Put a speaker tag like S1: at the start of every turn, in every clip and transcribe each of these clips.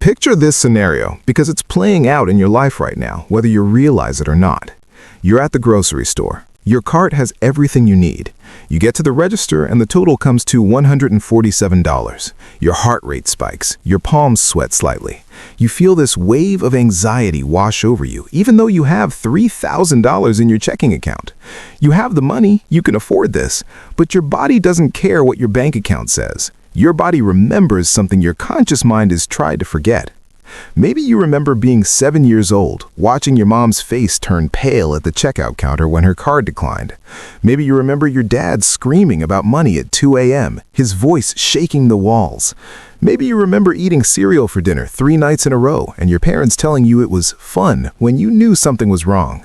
S1: Picture this scenario because it's playing out in your life right now, whether you realize it or not. You're at the grocery store. Your cart has everything you need. You get to the register and the total comes to $147. Your heart rate spikes. Your palms sweat slightly. You feel this wave of anxiety wash over you, even though you have $3,000 in your checking account. You have the money, you can afford this, but your body doesn't care what your bank account says. Your body remembers something your conscious mind has tried to forget. Maybe you remember being 7 years old, watching your mom's face turn pale at the checkout counter when her card declined. Maybe you remember your dad screaming about money at 2 a.m., his voice shaking the walls. Maybe you remember eating cereal for dinner 3 nights in a row and your parents telling you it was fun when you knew something was wrong.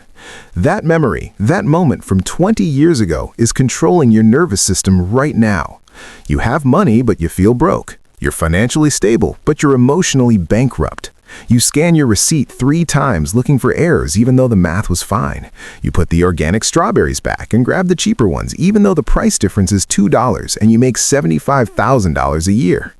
S1: That memory, that moment from 20 years ago is controlling your nervous system right now. You have money, but you feel broke. You're financially stable, but you're emotionally bankrupt. You scan your receipt 3 times looking for errors even though the math was fine. You put the organic strawberries back and grab the cheaper ones even though the price difference is $2 and you make $75,000 a year.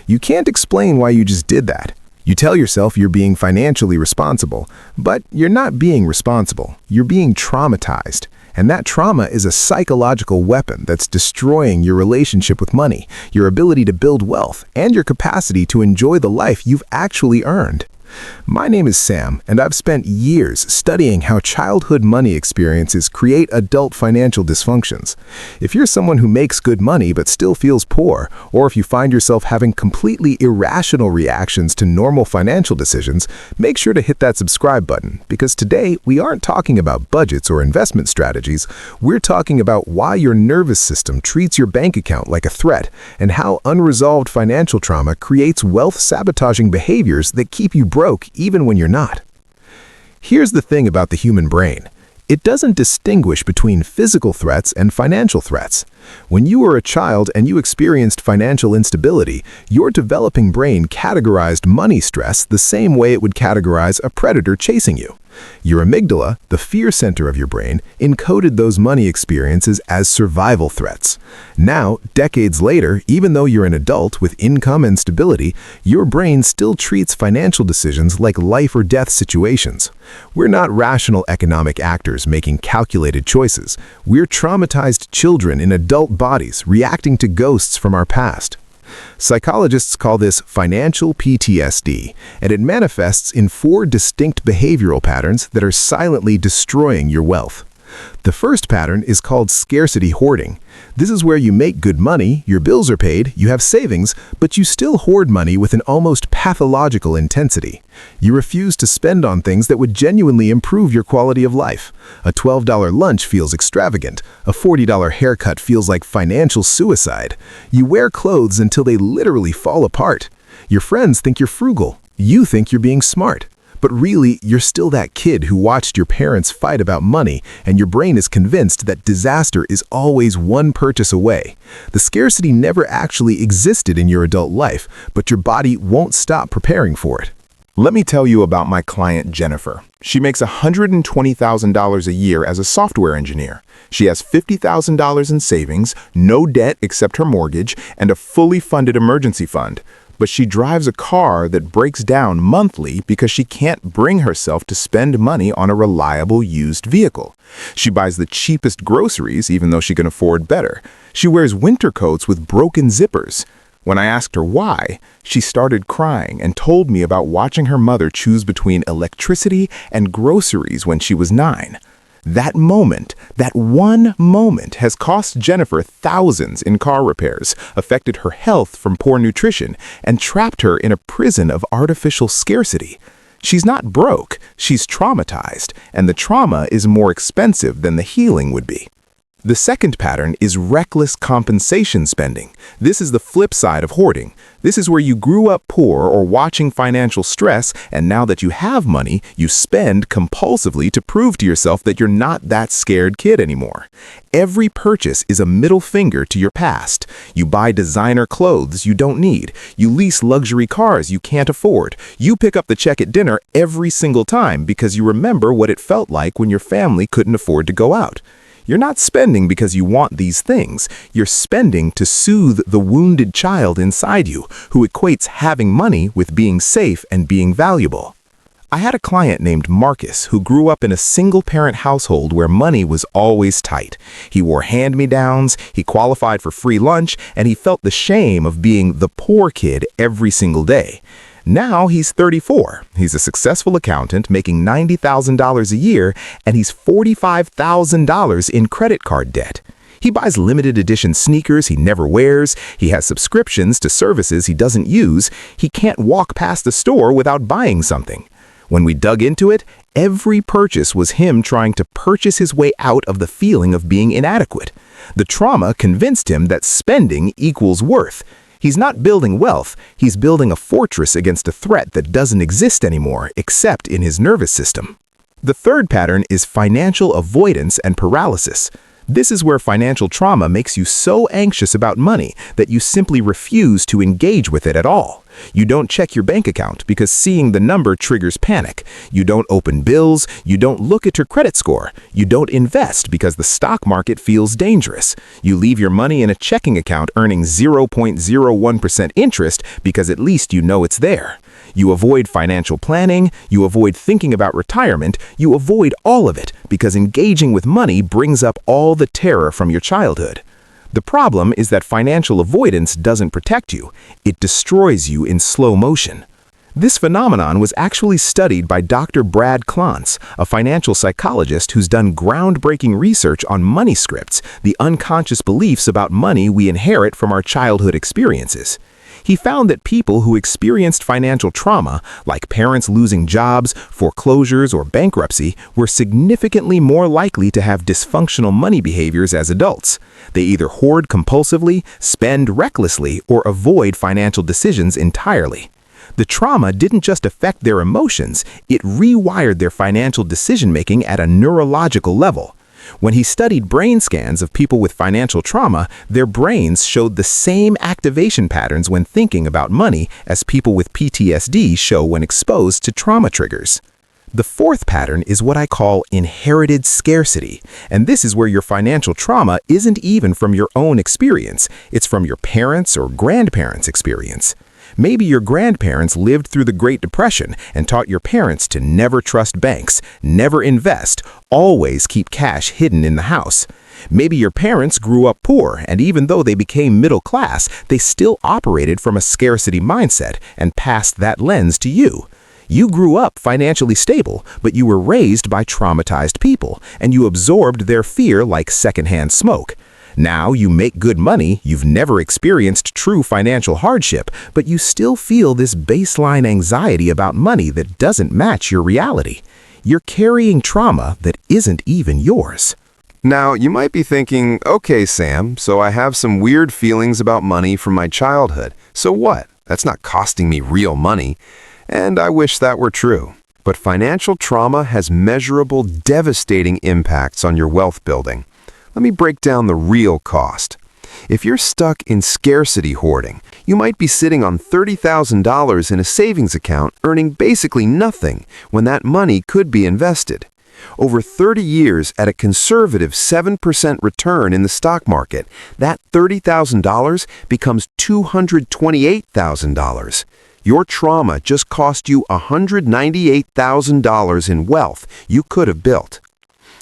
S1: You can't explain why you just did that. You tell yourself you're being financially responsible, but you're not being responsible. You're being traumatized. And that trauma is a psychological weapon that's destroying your relationship with money, your ability to build wealth, and your capacity to enjoy the life you've actually earned. My name is Sam, and I've spent years studying how childhood money experiences create adult financial dysfunctions. If you're someone who makes good money but still feels poor, or if you find yourself having completely irrational reactions to normal financial decisions, make sure to hit that subscribe button, because today we aren't talking about budgets or investment strategies. We're talking about why your nervous system treats your bank account like a threat, and how unresolved financial trauma creates wealth-sabotaging behaviors that keep you broke even when you're not. Here's the thing about the human brain. It doesn't distinguish between physical threats and financial threats. When you were a child and you experienced financial instability, your developing brain categorized money stress the same way it would categorize a predator chasing you. Your amygdala, the fear center of your brain, encoded those money experiences as survival threats. Now, decades later, even though you're an adult with income and stability, your brain still treats financial decisions like life or death situations. We're not rational economic actors making calculated choices. We're traumatized children in adult bodies reacting to ghosts from our past. Psychologists call this financial PTSD, and it manifests in 4 distinct behavioral patterns that are silently destroying your wealth. The first pattern is called scarcity hoarding. This is where you make good money, your bills are paid, you have savings, but you still hoard money with an almost pathological intensity. You refuse to spend on things that would genuinely improve your quality of life. A $12 lunch feels extravagant. A $40 haircut feels like financial suicide. You wear clothes until they literally fall apart. Your friends think you're frugal. You think you're being smart. But really, you're still that kid who watched your parents fight about money, and your brain is convinced that disaster is always one purchase away. The scarcity never actually existed in your adult life, but your body won't stop preparing for it.
S2: Let me tell you about my client, Jennifer. She makes $120,000 a year as a software engineer. She has $50,000 in savings, no debt except her mortgage, and a fully funded emergency fund. But she drives a car that breaks down monthly because she can't bring herself to spend money on a reliable used vehicle. She buys the cheapest groceries even though she can afford better. She wears winter coats with broken zippers. When I asked her why, she started crying and told me about watching her mother choose between electricity and groceries when she was 9. That moment, that one moment, has cost Jennifer thousands in car repairs, affected her health from poor nutrition, and trapped her in a prison of artificial scarcity. She's not broke, she's traumatized, and the trauma is more expensive than the healing would be. The second pattern is reckless compensation spending. This is the flip side of hoarding. This is where you grew up poor or watching financial stress, and now that you have money, you spend compulsively to prove to yourself that you're not that scared kid anymore. Every purchase is a middle finger to your past. You buy designer clothes you don't need. You lease luxury cars you can't afford. You pick up the check at dinner every single time because you remember what it felt like when your family couldn't afford to go out.
S1: You're not spending because you want these things. You're spending to soothe the wounded child inside you, who equates having money with being safe and being valuable. I had a client named Marcus who grew up in a single-parent household where money was always tight. He wore hand-me-downs, he qualified for free lunch, and he felt the shame of being the poor kid every single day. Now he's 34. He's a successful accountant making $90,000 a year, and he's $45,000 in credit card debt. He buys limited edition sneakers he never wears. He has subscriptions to services he doesn't use. He can't walk past the store without buying something. When we dug into it, every purchase was him trying to purchase his way out of the feeling of being inadequate. The trauma convinced him that spending equals worth. He's not building wealth, he's building a fortress against a threat that doesn't exist anymore except in his nervous system. The third pattern is financial avoidance and paralysis. This is where financial trauma makes you so anxious about money that you simply refuse to engage with it at all. You don't check your bank account because seeing the number triggers panic. You don't open bills. You don't look at your credit score. You don't invest because the stock market feels dangerous. You leave your money in a checking account earning 0.01% interest because at least you know it's there. You avoid financial planning, you avoid thinking about retirement, you avoid all of it because engaging with money brings up all the terror from your childhood. The problem is that financial avoidance doesn't protect you, it destroys you in slow motion. This phenomenon was actually studied by Dr. Brad Klontz, a financial psychologist who's done groundbreaking research on money scripts, the unconscious beliefs about money we inherit from our childhood experiences. He found that people who experienced financial trauma, like parents losing jobs, foreclosures, or bankruptcy, were significantly more likely to have dysfunctional money behaviors as adults. They either hoard compulsively, spend recklessly, or avoid financial decisions entirely. The trauma didn't just affect their emotions, it rewired their financial decision-making at a neurological level. When he studied brain scans of people with financial trauma, their brains showed the same activation patterns when thinking about money as people with PTSD show when exposed to trauma triggers. The fourth pattern is what I call inherited scarcity, and this is where your financial trauma isn't even from your own experience, it's from your parents' or grandparents' experience. Maybe your grandparents lived through the Great Depression and taught your parents to never trust banks, never invest, always keep cash hidden in the house. Maybe your parents grew up poor, and even though they became middle class, they still operated from a scarcity mindset and passed that lens to you. You grew up financially stable, but you were raised by traumatized people, and you absorbed their fear like secondhand smoke. Now you make good money, you've never experienced true financial hardship, but you still feel this baseline anxiety about money that doesn't match your reality. You're carrying trauma that isn't even yours.
S3: Now, you might be thinking, okay, Sam, so I have some weird feelings about money from my childhood. So what? That's not costing me real money. And I wish that were true. But financial trauma has measurable, devastating impacts on your wealth building. Let me break down the real cost. If you're stuck in scarcity hoarding, you might be sitting on $30,000 in a savings account earning basically nothing when that money could be invested. Over 30 years at a conservative 7% return in the stock market, that $30,000 becomes $228,000. Your trauma just cost you $198,000 in wealth you could have built.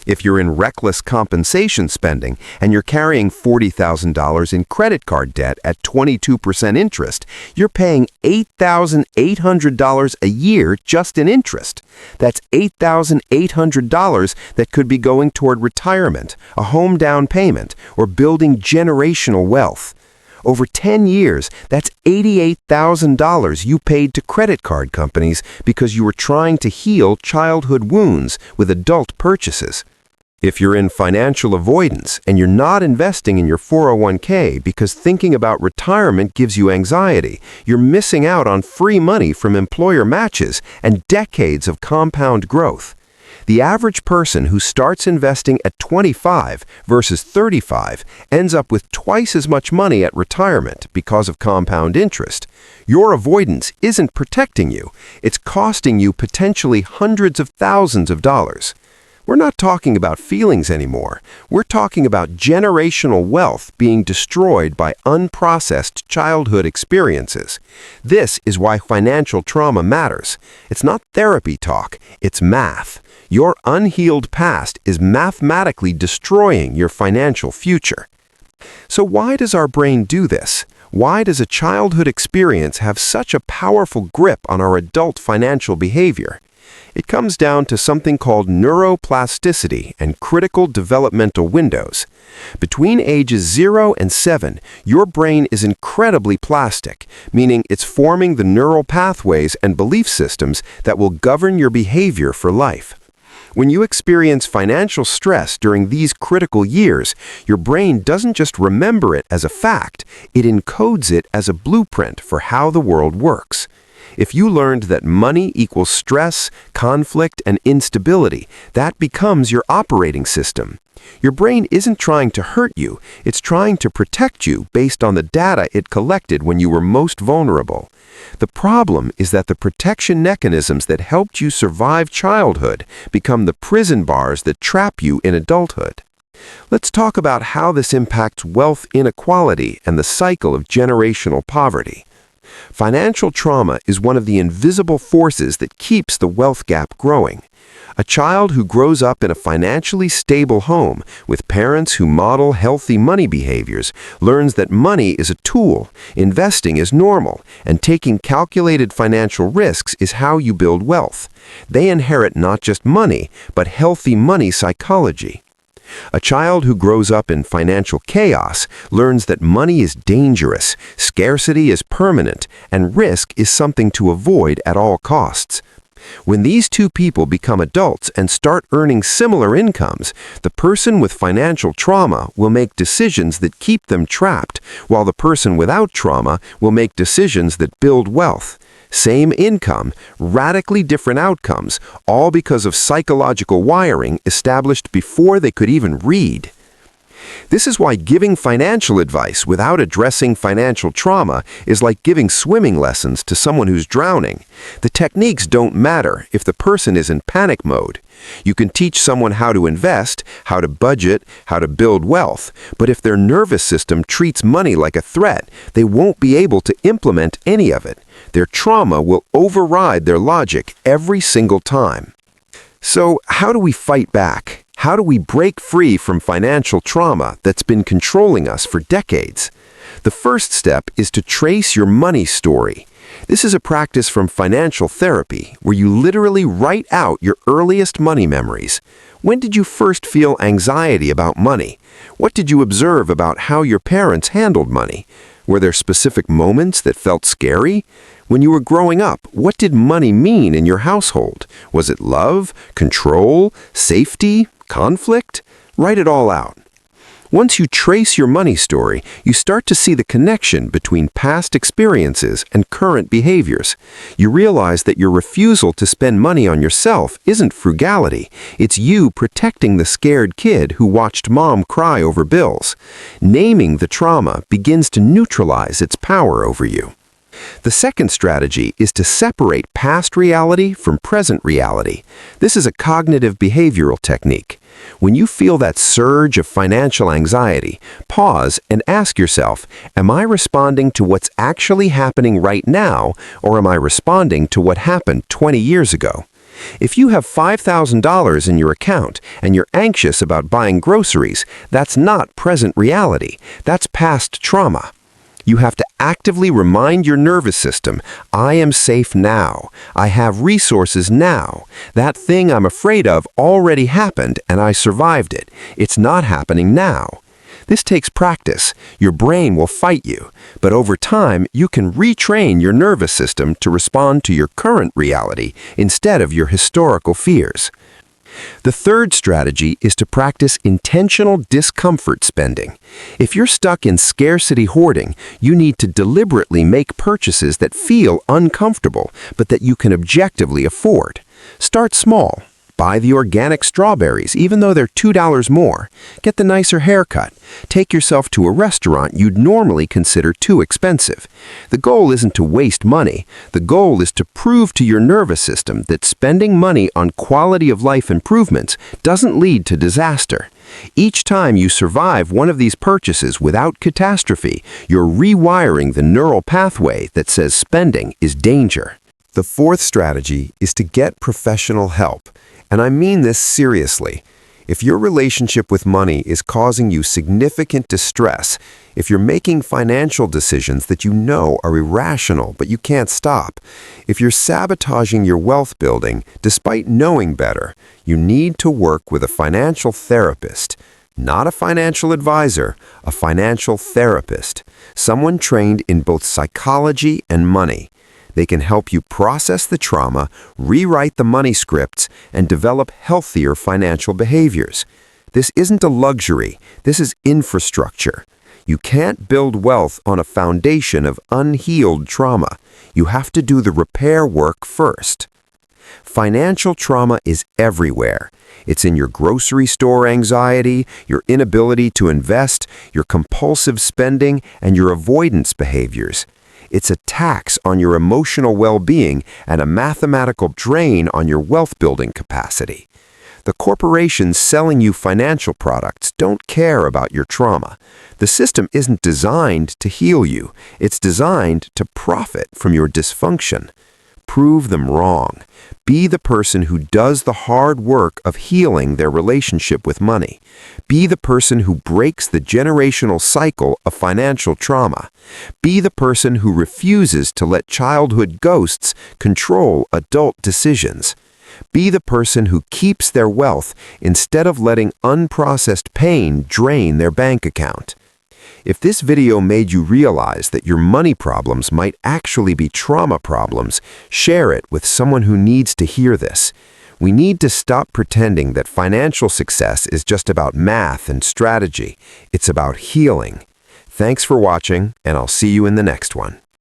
S3: If you're in reckless compensation spending and you're carrying $40,000 in credit card debt at 22% interest, you're paying $8,800 a year just in interest. That's $8,800 that could be going toward retirement, a home down payment, or building generational wealth. Over 10 years, that's $88,000 you paid to credit card companies because you were trying to heal childhood wounds with adult purchases. If you're in financial avoidance and you're not investing in your 401k because thinking about retirement gives you anxiety, you're missing out on free money from employer matches and decades of compound growth. The average person who starts investing at 25 versus 35 ends up with twice as much money at retirement because of compound interest. Your avoidance isn't protecting you, it's costing you potentially hundreds of thousands of dollars. We're not talking about feelings anymore. We're talking about generational wealth being destroyed by unprocessed childhood experiences. This is why financial trauma matters. It's not therapy talk, it's math. Your unhealed past is mathematically destroying your financial future. So why does our brain do this? Why does a childhood experience have such a powerful grip on our adult financial behavior? It comes down to something called neuroplasticity and critical developmental windows. Between ages 0 and 7, your brain is incredibly plastic, meaning it's forming the neural pathways and belief systems that will govern your behavior for life. When you experience financial stress during these critical years, your brain doesn't just remember it as a fact, it encodes it as a blueprint for how the world works. If you learned that money equals stress, conflict, and instability, that becomes your operating system. Your brain isn't trying to hurt you, it's trying to protect you based on the data it collected when you were most vulnerable. The problem is that the protection mechanisms that helped you survive childhood become the prison bars that trap you in adulthood. Let's talk about how this impacts wealth inequality and the cycle of generational poverty. Financial trauma is one of the invisible forces that keeps the wealth gap growing. A child who grows up in a financially stable home with parents who model healthy money behaviors learns that money is a tool, investing is normal, and taking calculated financial risks is how you build wealth. They inherit not just money, but healthy money psychology. A child who grows up in financial chaos learns that money is dangerous, scarcity is permanent, and risk is something to avoid at all costs. When these two people become adults and start earning similar incomes, the person with financial trauma will make decisions that keep them trapped, while the person without trauma will make decisions that build wealth. Same income, radically different outcomes, all because of psychological wiring established before they could even read. This is why giving financial advice without addressing financial trauma is like giving swimming lessons to someone who's drowning. The techniques don't matter if the person is in panic mode. You can teach someone how to invest, how to budget, how to build wealth, but if their nervous system treats money like a threat, they won't be able to implement any of it. Their trauma will override their logic every single time. So, how do we fight back? How do we break free from financial trauma that's been controlling us for decades? The first step is to trace your money story. This is a practice from financial therapy where you literally write out your earliest money memories. When did you first feel anxiety about money? What did you observe about how your parents handled money? Were there specific moments that felt scary? When you were growing up, what did money mean in your household? Was it love, control, safety, conflict? Write it all out. Once you trace your money story, you start to see the connection between past experiences and current behaviors. You realize that your refusal to spend money on yourself isn't frugality. It's you protecting the scared kid who watched mom cry over bills. Naming the trauma begins to neutralize its power over you. The second strategy is to separate past reality from present reality. This is a cognitive behavioral technique. When you feel that surge of financial anxiety, pause and ask yourself, am I responding to what's actually happening right now, or am I responding to what happened 20 years ago? If you have $5,000 in your account and you're anxious about buying groceries, that's not present reality. That's past trauma. You have to actively remind your nervous system, I am safe now. I have resources now. That thing I'm afraid of already happened and I survived it. It's not happening now. This takes practice. Your brain will fight you, but over time, you can retrain your nervous system to respond to your current reality instead of your historical fears. The third strategy is to practice intentional discomfort spending. If you're stuck in scarcity hoarding, you need to deliberately make purchases that feel uncomfortable, but that you can objectively afford. Start small. Buy the organic strawberries, even though they're $2 more. Get the nicer haircut. Take yourself to a restaurant you'd normally consider too expensive. The goal isn't to waste money. The goal is to prove to your nervous system that spending money on quality of life improvements doesn't lead to disaster. Each time you survive one of these purchases without catastrophe, you're rewiring the neural pathway that says spending is danger. The fourth strategy is to get professional help. And I mean this seriously. If your relationship with money is causing you significant distress, if you're making financial decisions that you know are irrational but you can't stop, if you're sabotaging your wealth building despite knowing better, you need to work with a financial therapist. Not a financial advisor, a financial therapist. Someone trained in both psychology and money. They can help you process the trauma, rewrite the money scripts, and develop healthier financial behaviors. This isn't a luxury. This is infrastructure. You can't build wealth on a foundation of unhealed trauma. You have to do the repair work first. Financial trauma is everywhere. It's in your grocery store anxiety, your inability to invest, your compulsive spending, and your avoidance behaviors. It's a tax on your emotional well-being and a mathematical drain on your wealth-building capacity. The corporations selling you financial products don't care about your trauma. The system isn't designed to heal you. It's designed to profit from your dysfunction. Prove them wrong. Be the person who does the hard work of healing their relationship with money. Be the person who breaks the generational cycle of financial trauma. Be the person who refuses to let childhood ghosts control adult decisions. Be the person who keeps their wealth instead of letting unprocessed pain drain their bank account. If this video made you realize that your money problems might actually be trauma problems, share it with someone who needs to hear this. We need to stop pretending that financial success is just about math and strategy. It's about healing. Thanks for watching, and I'll see you in the next one.